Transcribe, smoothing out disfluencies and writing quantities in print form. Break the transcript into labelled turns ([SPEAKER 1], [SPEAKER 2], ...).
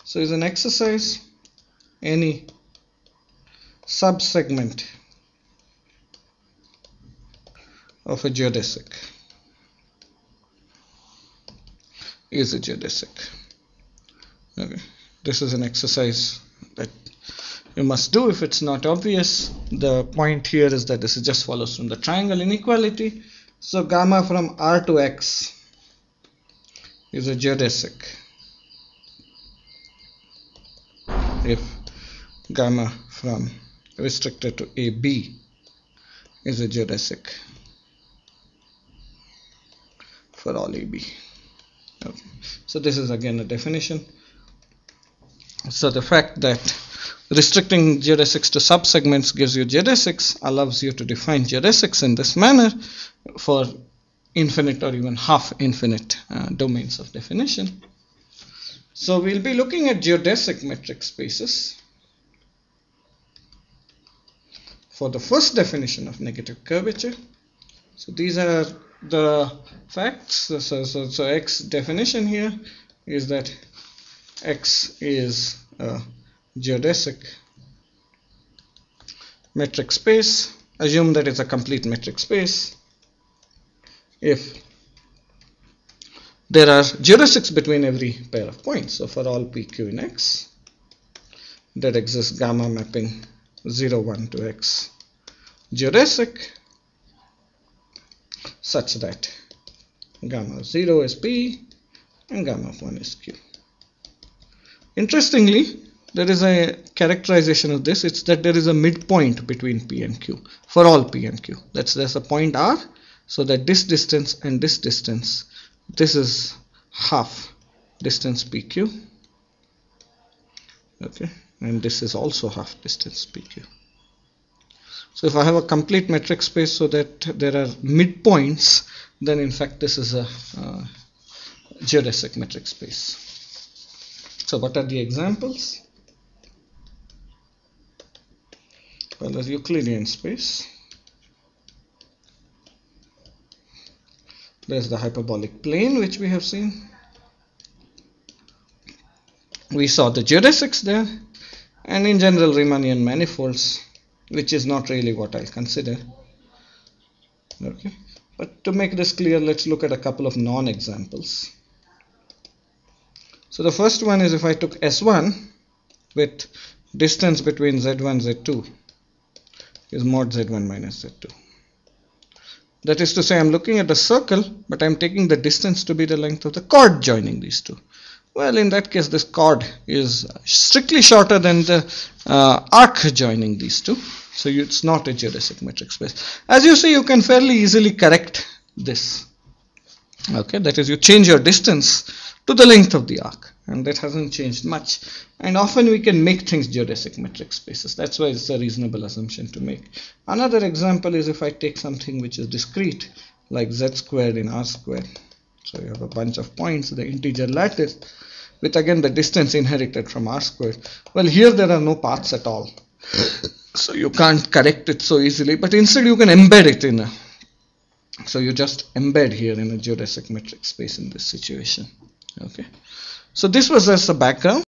[SPEAKER 1] So is an exercise any subsegment of a geodesic is a geodesic. Okay, this is an exercise that you must do if it's not obvious. The point here is that this just follows from the triangle inequality. So gamma from R to X is a geodesic if gamma from restricted to AB is a geodesic for all AB. Okay. So this is again a definition. So the fact that restricting geodesics to subsegments gives you geodesics allows you to define geodesics in this manner for infinite or even half infinite domains of definition. So we'll be looking at geodesic metric spaces for the first definition of negative curvature. So these are the facts. So X definition here is that X is a geodesic metric space. Assume that it's a complete metric space if there are geodesics between every pair of points. So for all PQ in X, there exists gamma mapping 0, 1 to X geodesic such that gamma 0 is P and gamma 1 is Q. Interestingly, there is a characterization of this. It's that there is a midpoint between P and Q for all P and Q. There's a point R, so that this distance and this distance, this is half distance PQ. Okay, and this is also half distance PQ. So if I have a complete metric space so that there are midpoints, then in fact this is a geodesic metric space. So what are the examples? Well, there's Euclidean space. There's the hyperbolic plane, which we have seen. We saw the geodesics there, and in general Riemannian manifolds, which is not really what I'll consider. Okay, but to make this clear, let's look at a couple of non-examples. So the first one is if I took S1 with distance between Z1 Z2 is mod Z1 minus Z2. That is to say, I'm looking at a circle, but I'm taking the distance to be the length of the chord joining these two. Well, in that case, this chord is strictly shorter than the arc joining these two. So it's not a geodesic metric space. As you see, you can fairly easily correct this. Okay, that is, you change your distance to the length of the arc, and that hasn't changed much. And often we can make things geodesic metric spaces. That's why it's a reasonable assumption to make. Another example is if I take something which is discrete, like z squared in r squared. So you have a bunch of points, the integer lattice, with again the distance inherited from r squared. Well, here there are no paths at all, so you can't correct it so easily, but instead you can embed it in a, so you just embed here in a geodesic metric space in this situation. Okay, so this was as a background.